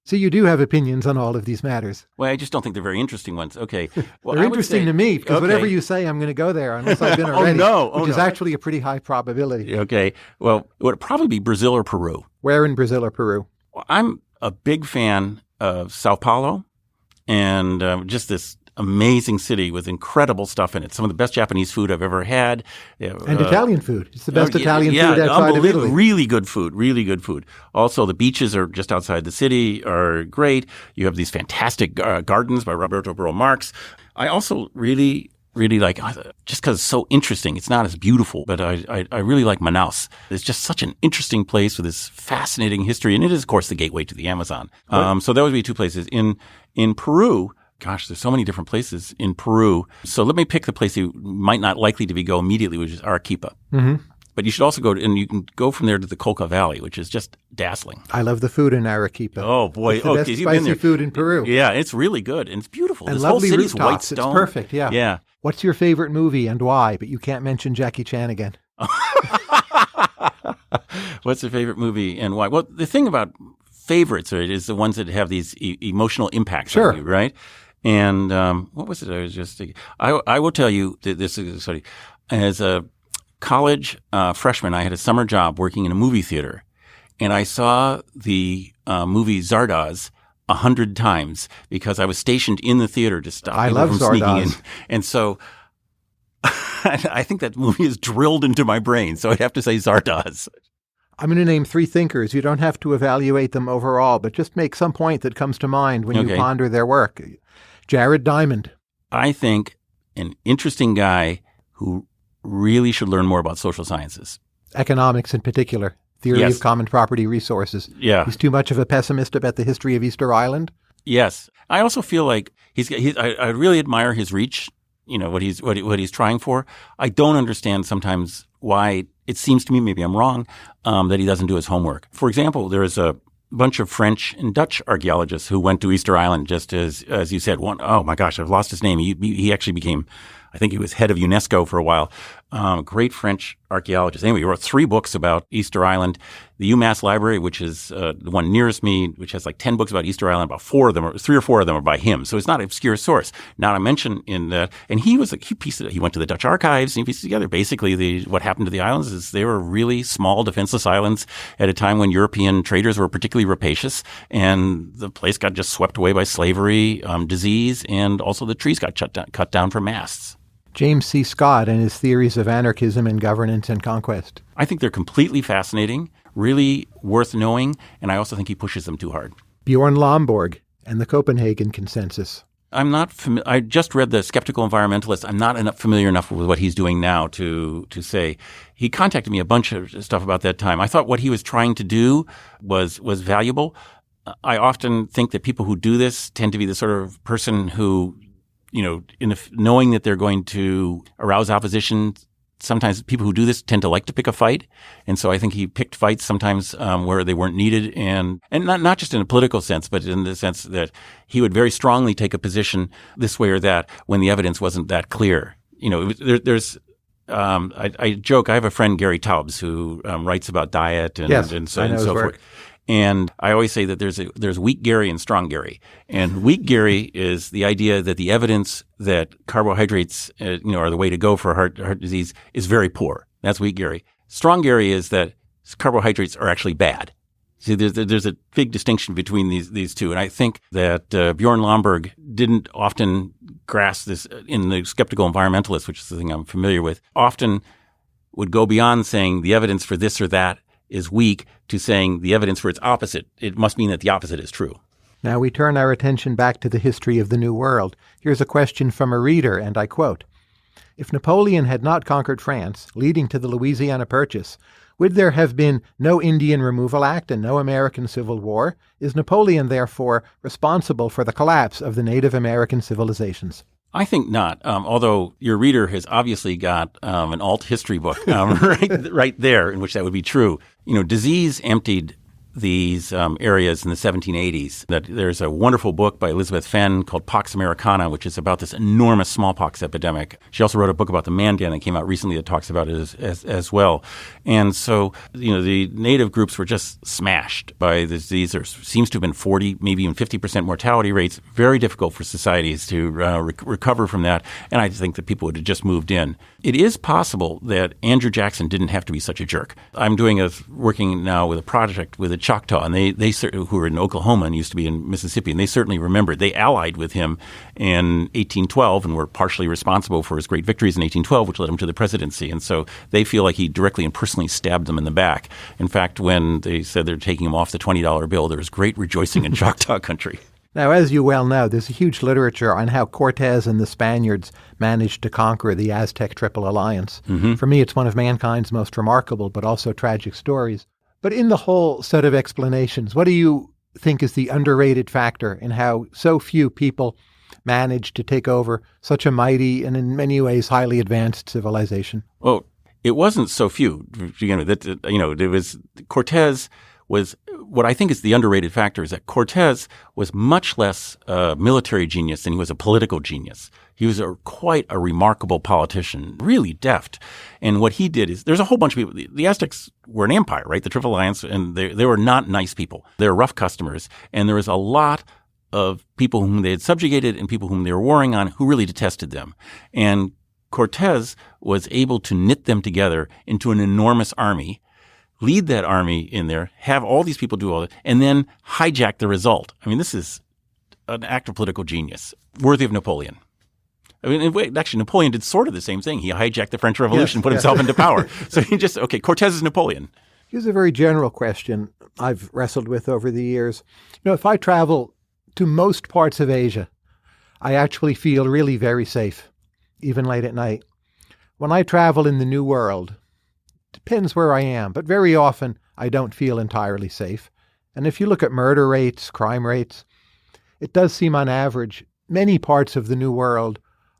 So you do have opinions on all of these matters. Well, I just don't think they're very interesting ones. Okay. Well, they're interesting to me, because whatever you say, I'm going to go there unless I've been already, which is actually a pretty high probability. Okay. Well, it would probably be Brazil or Peru. Where in Brazil or Peru? Well, I'm a big fan of Sao Paulo and just this amazing city with incredible stuff in it. Some of the best Japanese food I've ever had. And Italian food. It's the best Italian food outside of Italy. Really good food, really good food. Also, the beaches are just outside the city are great. You have these fantastic gardens by Roberto Burle Marx. I also really like, just because it's so interesting, it's not as beautiful, but I really like Manaus. It's just such an interesting place with this fascinating history, and it is, of course, the gateway to the Amazon. So that would be two places. In Peru, gosh, there's so many different places in Peru. So let me pick the place you might not likely to go immediately, which is Arequipa. Mm-hmm. But you should also go and you can go from there to the Colca Valley, which is just dazzling. I love the food in Arequipa. Oh, boy. It's the best spicy food in Peru. Yeah, it's really good. And it's beautiful. And this lovely whole city's rooftops. white stone. It's perfect, yeah. Yeah. What's your favorite movie and why? But you can't mention Jackie Chan again. What's your favorite movie and why? Well, the thing about favorites is the ones that have these emotional impacts on you, right? And what was it? I was just thinking. I will tell you that this is funny. As a college freshman, I had a summer job working in a movie theater, and I saw the movie Zardoz 100 times because I was stationed in the theater to stop people from sneaking in. And so I think that movie is drilled into my brain. So I'd have to say Zardoz. I'm going to name three thinkers. You don't have to evaluate them overall, but just make some point that comes to mind when you ponder their work. Jared Diamond. I think an interesting guy who really should learn more about social sciences. Economics in particular. Theory of common property resources. Yeah. He's too much of a pessimist about the history of Easter Island. Yes. I also feel like I really admire his reach, what he's trying for. I don't understand sometimes why it seems to me, maybe I'm wrong, that he doesn't do his homework. For example, there is a bunch of French and Dutch archaeologists who went to Easter Island, just as you said. One, oh my gosh, I've lost his name. He actually became, I think he was head of UNESCO for a while. Great French archaeologist. Anyway, he wrote 3 books about Easter Island. The UMass Library, which is the one nearest me, which has like 10 books about Easter Island, about 3 or 4 of them are by him. So it's not an obscure source. Not to mention in that, and he pieced it. He went to the Dutch archives and he pieced it together. Basically, what happened to the islands is they were really small, defenseless islands at a time when European traders were particularly rapacious, and the place got just swept away by slavery, disease, and also the trees got cut down for masts. James C. Scott and his theories of anarchism and governance and conquest. I think they're completely fascinating, really worth knowing, and I also think he pushes them too hard. Bjorn Lomberg and the Copenhagen Consensus. I'm not I just read The Skeptical Environmentalist. I'm not familiar enough with what he's doing now to say. He contacted me a bunch of stuff about that time. I thought what he was trying to do was valuable. I often think that people who do this tend to be the sort of person who, knowing that they're going to arouse opposition, sometimes people who do this tend to like to pick a fight. And so I think he picked fights sometimes where they weren't needed, and not just in a political sense, but in the sense that he would very strongly take a position this way or that when the evidence wasn't that clear. I joke, I have a friend, Gary Taubes, who writes about diet and so forth. And I always say that there's weak Gary and strong Gary. And weak Gary is the idea that the evidence that carbohydrates, are the way to go for heart disease is very poor. That's weak Gary. Strong Gary is that carbohydrates are actually bad. See, there's a big distinction between these two. And I think that Bjorn Lomberg didn't often grasp this in The Skeptical Environmentalist, which is the thing I'm familiar with, often would go beyond saying the evidence for this or that is weak to saying the evidence for its opposite. It must mean that the opposite is true. Now we turn our attention back to the history of the New World. Here's a question from a reader, and I quote, "If Napoleon had not conquered France, leading to the Louisiana Purchase, Would there have been no Indian Removal Act and no American Civil War? Is Napoleon, therefore, responsible for the collapse of the Native American civilizations? I think not, although your reader has obviously got an alt history book right there in which that would be true. Disease emptied these areas in the 1780s. That there's a wonderful book by Elizabeth Fenn called Pax Americana, which is about this enormous smallpox epidemic. She also wrote a book about the Mandan that came out recently that talks about it as well. And so, the native groups were just smashed by this disease. There seems to have been 40, maybe even 50% mortality rates. Very difficult for societies to recover from that. And I think that people would have just moved in. It is possible that Andrew Jackson didn't have to be such a jerk. I'm working now with a project with a Choctaw, and they who were in Oklahoma and used to be in Mississippi, and they certainly remembered. They allied with him in 1812 and were partially responsible for his great victories in 1812, which led him to the presidency. And so they feel like he directly and personally stabbed them in the back. In fact, when they said they're taking him off the $20 bill, there was great rejoicing in Choctaw country. Now, as you well know, there's a huge literature on how Cortes and the Spaniards managed to conquer the Aztec Triple Alliance. Mm-hmm. For me, it's one of mankind's most remarkable but also tragic stories. But in the whole set of explanations, what do you think is the underrated factor in how so few people managed to take over such a mighty and in many ways highly advanced civilization? Well, it wasn't so few to begin with. It was Cortes was what I think is the underrated factor is that Cortes was much less a military genius than he was a political genius. He was quite a remarkable politician, really deft. And what he did is there's a whole bunch of people. The Aztecs were an empire, right? The Triple Alliance, and they were not nice people. They were rough customers. And there was a lot of people whom they had subjugated and people whom they were warring on who really detested them. And Cortes was able to knit them together into an enormous army, lead that army in there, have all these people do all that, and then hijack the result. I mean, this is an act of political genius, worthy of Napoleon. I mean, actually, Napoleon did sort of the same thing. He hijacked the French Revolution, put himself into power. So Cortes is Napoleon. Here's a very general question I've wrestled with over the years. If I travel to most parts of Asia, I actually feel really very safe, even late at night. When I travel in the New World, depends where I am, but very often I don't feel entirely safe. And if you look at murder rates, crime rates, it does seem on average many parts of the New World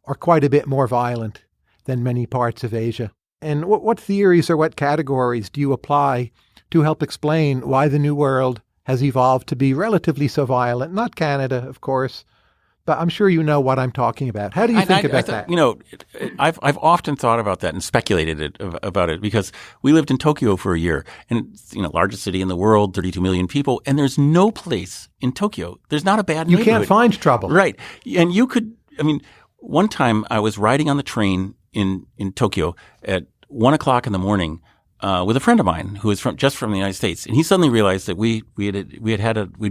are quite a bit more violent than many parts of Asia. And what theories or what categories do you apply to help explain why the New World has evolved to be relatively so violent? Not Canada, of course, but I'm sure you know what I'm talking about. How do you think about that? I've often thought about that and speculated about it because we lived in Tokyo for a year, and it's largest city in the world, 32 million people, and there's no place in Tokyo. There's not a bad neighborhood. You can't find trouble. Right. And one time I was riding on the train in Tokyo at 1 o'clock in the morning with a friend of mine who was just from the United States, and he suddenly realized that we'd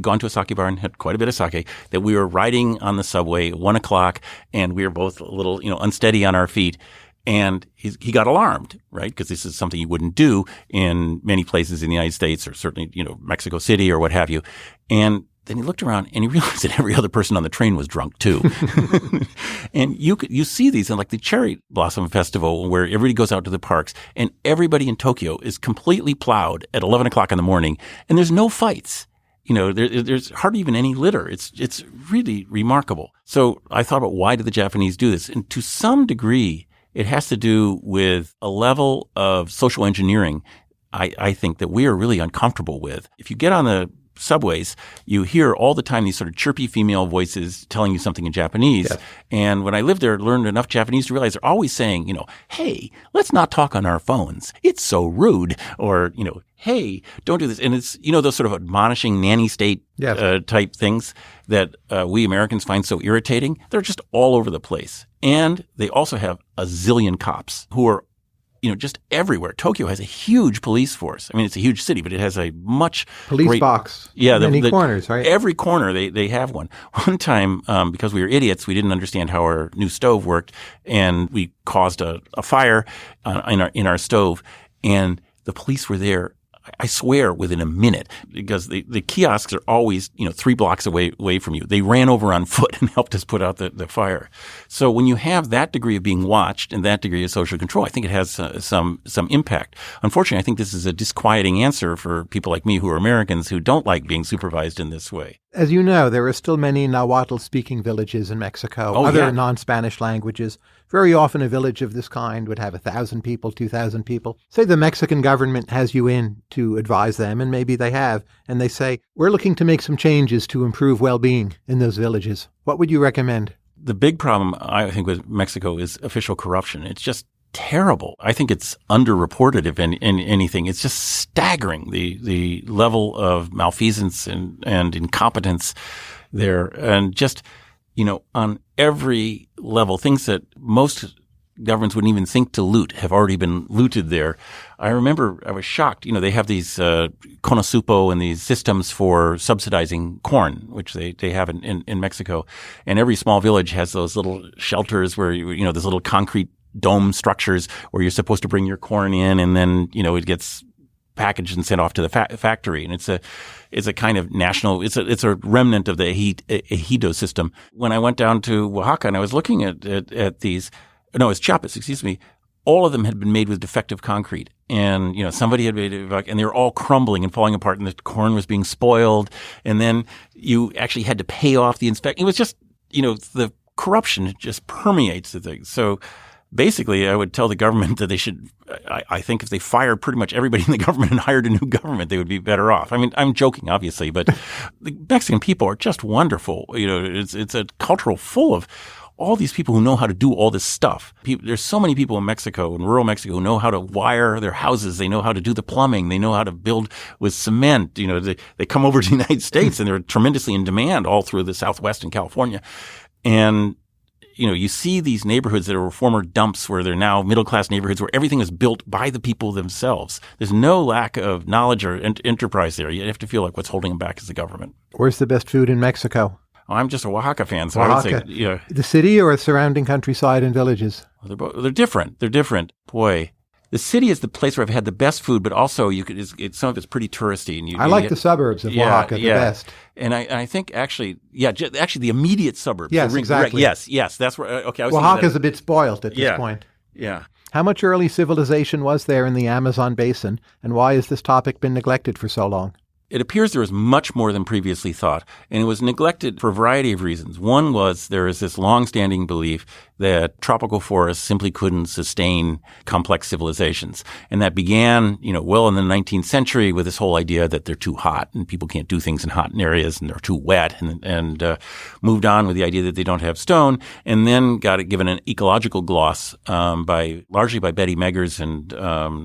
gone to a sake bar and had quite a bit of sake, that we were riding on the subway at 1 o'clock, and we were both a little unsteady on our feet. And he got alarmed, right? Because this is something you wouldn't do in many places in the United States, or certainly Mexico City or what have you. And then he looked around and he realized that every other person on the train was drunk too. And you see these in like the Cherry Blossom Festival where everybody goes out to the parks and everybody in Tokyo is completely plowed at 11 o'clock in the morning and there's no fights. There's hardly even any litter. It's really remarkable. So I thought about why did the Japanese do this? And to some degree, it has to do with a level of social engineering I think that we are really uncomfortable with. If you get on the subways, you hear all the time these sort of chirpy female voices telling you something in Japanese. Yes. And when I lived there, I learned enough Japanese to realize they're always saying, hey, let's not talk on our phones. It's so rude. Or, hey, don't do this. And it's, those sort of admonishing nanny state type things that we Americans find so irritating. They're just all over the place. And they also have a zillion cops who are just everywhere. Tokyo has a huge police force. I mean, it's a huge city, but it has a much police box. Yeah, many corners, right? Every corner they have one. One time, because we were idiots, we didn't understand how our new stove worked, and we caused a fire in our stove, and the police were there I swear within a minute, because the kiosks are always, 3 blocks away from you. They ran over on foot and helped us put out the fire. So when you have that degree of being watched and that degree of social control, I think it has some impact. Unfortunately, I think this is a disquieting answer for people like me who are Americans who don't like being supervised in this way. As you know, there are still many Nahuatl-speaking villages in Mexico, other non-Spanish languages. Very often a village of this kind would have 1,000 people, 2,000 people. Say the Mexican government has you in to advise them, and maybe they have, and they say, we're looking to make some changes to improve well-being in those villages. What would you recommend? The big problem, I think, with Mexico is official corruption. It's just terrible. I think it's underreported, if anything. It's just staggering, the level of malfeasance and incompetence there. And just, on every level, things that most governments wouldn't even think to loot have already been looted there. I remember I was shocked. They have these Conasupo and these systems for subsidizing corn, which they have in Mexico. And every small village has those little shelters where, those little concrete dome structures where you're supposed to bring your corn in, and then, it gets packaged and sent off to the factory. And it's a kind of national, it's a remnant of the ejido system. When I went down to Oaxaca and I was looking at these, no, it's Chiapas, excuse me, all of them had been made with defective concrete. And, somebody had made it, and they were all crumbling and falling apart, and the corn was being spoiled. And then you actually had to pay off the inspection. It was just, the corruption just permeates the thing. So basically, I would tell the government that they should, I think if they fired pretty much everybody in the government and hired a new government, they would be better off. I mean, I'm joking, obviously, but the Mexican people are just wonderful. It's a cultural full of all these people who know how to do all this stuff. There's so many people in Mexico, in rural Mexico, who know how to wire their houses. They know how to do the plumbing. They know how to build with cement. They come over to the United States and they're tremendously in demand all through the Southwest and California. And you see these neighborhoods that were former dumps where they're now middle-class neighborhoods where everything is built by the people themselves. There's no lack of knowledge or enterprise there. You have to feel like what's holding them back is the government. Where's the best food in Mexico? I'm just a Oaxaca fan, so Oaxaca. I would say, The city or surrounding countryside and villages? They're different. They're different. Boy. The city is the place where I've had the best food, but also some of it's pretty touristy. And I like the suburbs of Oaxaca the best. And I think actually the immediate suburbs. Yes, exactly. Yes, that's where. Okay, Oaxaca's a bit spoiled at this point. Yeah. How much early civilization was there in the Amazon basin, and why has this topic been neglected for so long? It appears there was much more than previously thought, and it was neglected for a variety of reasons. One was there is this long-standing belief that tropical forests simply couldn't sustain complex civilizations. And that began, well in the 19th century with this whole idea that they're too hot and people can't do things in hot areas and they're too wet, and moved on with the idea that they don't have stone, and then got it given an ecological gloss largely by Betty Meggers and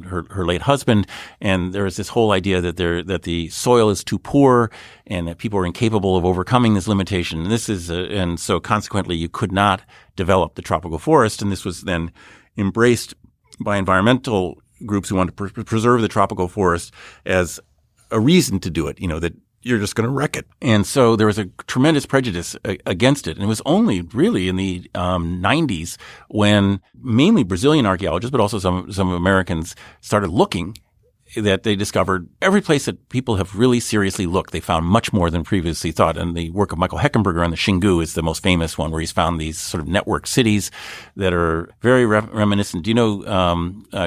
her late husband. And there was this whole idea that the soil is too poor and that people are incapable of overcoming this limitation. And so consequently you could not develop the tropical forest. And this was then embraced by environmental groups who wanted to preserve the tropical forest as a reason to do it, that you're just going to wreck it. And so there was a tremendous prejudice against it. And it was only really in the 90s when mainly Brazilian archaeologists, but also some Americans started looking, that they discovered every place that people have really seriously looked, they found much more than previously thought. And the work of Michael Heckenberger on the Xingu is the most famous one, where he's found these sort of network cities that are very reminiscent. Do you know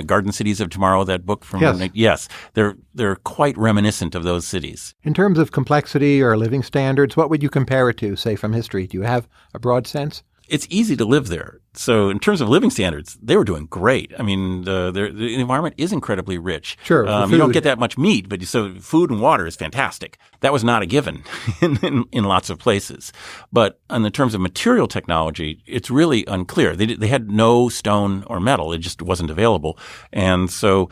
Garden Cities of Tomorrow, that book from? Yes. Yes. They're quite reminiscent of those cities. In terms of complexity or living standards, what would you compare it to, say, from history? Do you have a broad sense? It's easy to live there. So in terms of living standards, they were doing great. I mean, the environment is incredibly rich. Sure. You don't get that much meat, but so food and water is fantastic. That was not a given in lots of places. But in the terms of material technology, it's really unclear. They had no stone or metal. It just wasn't available. And so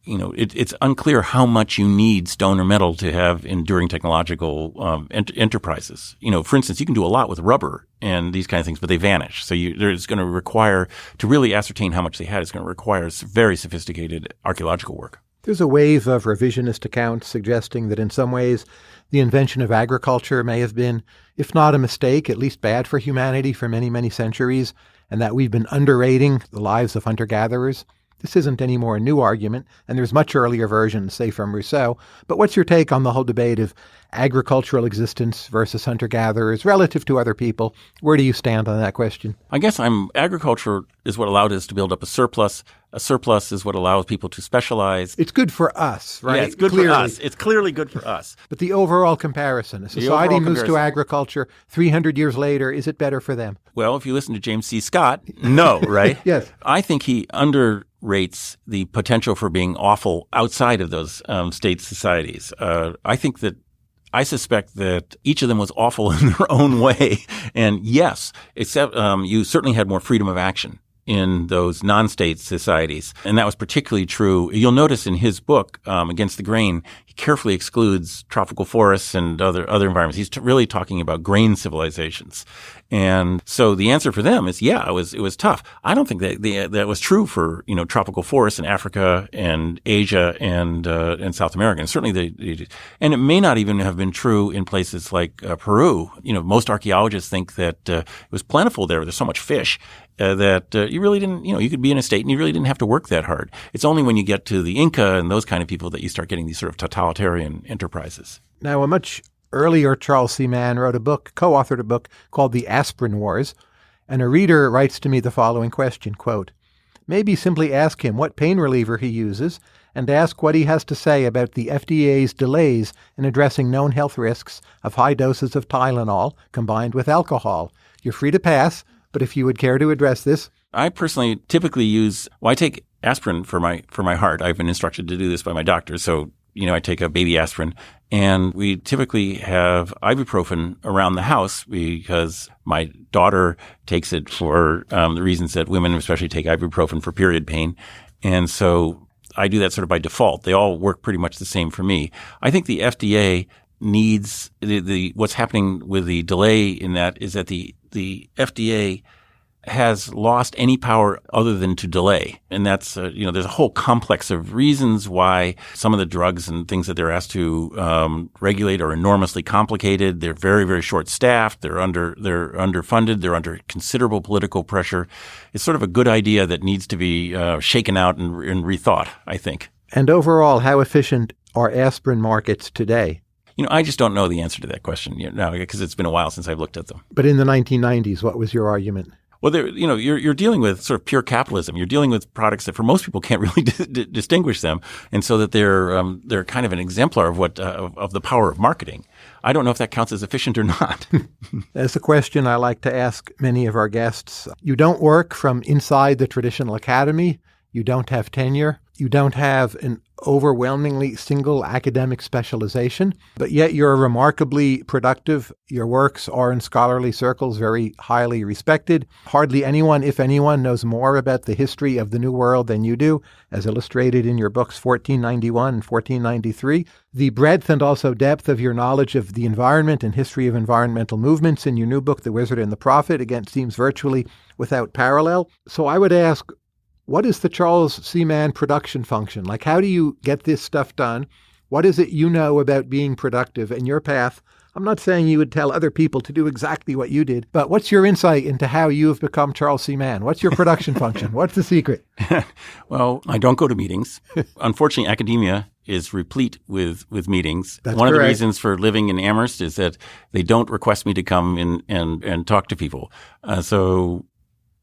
it's unclear how much you need stone or metal to have enduring technological enterprises. For instance, you can do a lot with rubber and these kind of things, but they vanish. So there's going to require, to really ascertain how much they had, it's going to require very sophisticated archaeological work. There's a wave of revisionist accounts suggesting that in some ways the invention of agriculture may have been, if not a mistake, at least bad for humanity for many, many centuries, and that we've been underrating the lives of hunter-gatherers. This isn't any more a new argument, and there's much earlier versions, say from Rousseau. But what's your take on the whole debate of agricultural existence versus hunter-gatherers relative to other people? Where do you stand on that question? I guess agriculture is what allowed us to build up a surplus. A surplus is what allows people to specialize. It's good for us, right? Yeah, it's good for us. It's clearly good for us. But the overall comparison, a society moves to agriculture 300 years later, is it better for them? Well, if you listen to James C. Scott, no, right? Yes. I think he underrates the potential for being awful outside of those state societies. I suspect that each of them was awful in their own way. And yes, except you certainly had more freedom of action in those non-state societies. And that was particularly true. You'll notice in his book, Against the Grain, he carefully excludes tropical forests and other environments. He's really talking about grain civilizations. And so the answer for them is, yeah, it was tough. I don't think that was true for, tropical forests in Africa and Asia and South America. And certainly and it may not even have been true in places like Peru. Most archaeologists think that it was plentiful there. There's so much fish. That you really didn't, you could be in a state and you really didn't have to work that hard. It's only when you get to the Inca and those kind of people that you start getting these sort of totalitarian enterprises. Now, a much earlier Charles C. Mann wrote co-authored a book called The Aspirin Wars, and a reader writes to me the following question, quote, "Maybe simply ask him what pain reliever he uses and ask what he has to say about the FDA's delays in addressing known health risks of high doses of Tylenol combined with alcohol. You're free to pass, but if you would care to address this." I personally typically I take aspirin for my heart. I've been instructed to do this by my doctor. So, I take a baby aspirin, and we typically have ibuprofen around the house because my daughter takes it for the reasons that women especially take ibuprofen for period pain. And so I do that sort of by default. They all work pretty much the same for me. I think the FDA needs what's happening with the delay in that is that the FDA has lost any power other than to delay. And that's, there's a whole complex of reasons why some of the drugs and things that they're asked to regulate are enormously complicated. They're very, very short-staffed. They're underfunded. They're under considerable political pressure. It's sort of a good idea that needs to be shaken out and rethought, I think. And overall, how efficient are aspirin markets today? I just don't know the answer to that question because it's been a while since I've looked at them. But in the 1990s, what was your argument? Well, you're dealing with sort of pure capitalism. You're dealing with products that for most people can't really distinguish them, and so that they're kind of an exemplar of of the power of marketing. I don't know if that counts as efficient or not. That's a question I like to ask many of our guests. You don't work from inside the traditional academy. You don't have tenure. You don't have an overwhelmingly single academic specialization, but yet you're remarkably productive. Your works are in scholarly circles very highly respected. Hardly anyone, if anyone, knows more about the history of the New World than you do, as illustrated in your books 1491 and 1493. The breadth and also depth of your knowledge of the environment and history of environmental movements in your new book, The Wizard and the Prophet, again, seems virtually without parallel. So I would ask, what is the Charles C. Mann production function? Like, how do you get this stuff done? What is it you know about being productive and your path? I'm not saying you would tell other people to do exactly what you did, but what's your insight into how you have become Charles C. Mann? What's your production function? What's the secret? Well, I don't go to meetings. Unfortunately, academia is replete with meetings. That's One correct. of the reasons for living in Amherst is that they don't request me to come in and talk to people. So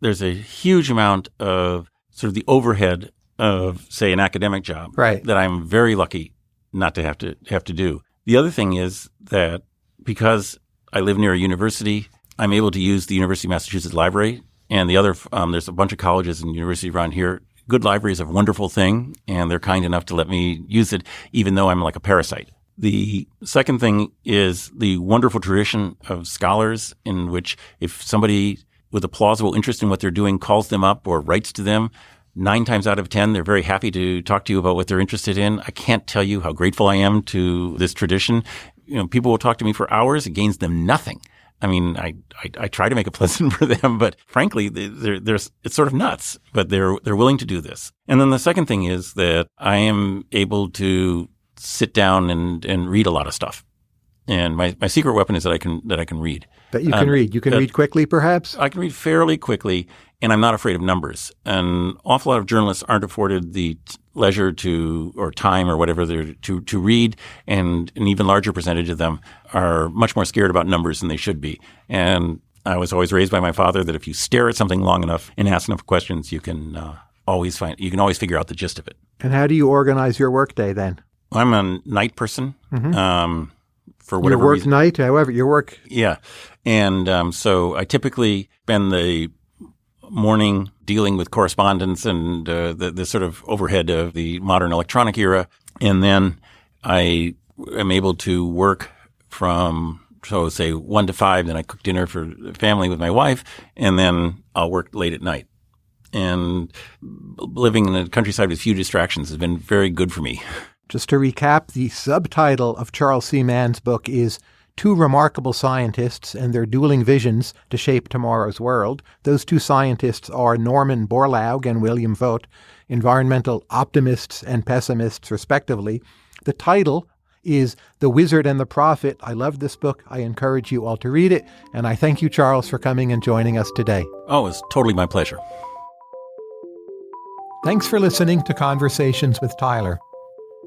there's a huge amount of sort of the overhead of, say, an academic job that I'm very lucky not to have to do. The other thing is that because I live near a university, I'm able to use the University of Massachusetts library and the other. There's a bunch of colleges and universities around here. Good library is a wonderful thing, and they're kind enough to let me use it, even though I'm like a parasite. The second thing is the wonderful tradition of scholars in which if somebody with a plausible interest in what they're doing calls them up or writes to them, 9 times out of 10, they're very happy to talk to you about what they're interested in. I can't tell you how grateful I am to this tradition. People will talk to me for hours. It gains them nothing. I mean, I try to make it pleasant for them, but frankly, it's sort of nuts, but they're willing to do this. And then the second thing is that I am able to sit down and read a lot of stuff. And my secret weapon is that I can read. That you can read. You can read quickly, perhaps? I can read fairly quickly, and I'm not afraid of numbers. An awful lot of journalists aren't afforded the leisure or time or whatever to read, and an even larger percentage of them are much more scared about numbers than they should be. And I was always raised by my father that if you stare at something long enough and ask enough questions, you can always figure out the gist of it. And how do you organize your workday then? I'm a night person. Mm-hmm. For whatever your work reason. Night, however, your work. Yeah. And so I typically spend the morning dealing with correspondence and the sort of overhead of the modern electronic era. And then I am able to work from, so say 1 to 5, then I cook dinner for the family with my wife, and then I'll work late at night. And living in the countryside with few distractions has been very good for me. Just to recap, the subtitle of Charles C. Mann's book is Two Remarkable Scientists and Their Dueling Visions to Shape Tomorrow's World. Those two scientists are Norman Borlaug and William Vogt, environmental optimists and pessimists, respectively. The title is The Wizard and the Prophet. I love this book. I encourage you all to read it. And I thank you, Charles, for coming and joining us today. Oh, it's totally my pleasure. Thanks for listening to Conversations with Tyler.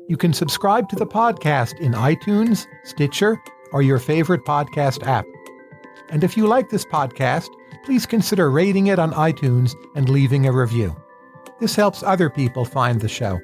You can subscribe to the podcast in iTunes, Stitcher, or your favorite podcast app. And if you like this podcast, please consider rating it on iTunes and leaving a review. This helps other people find the show.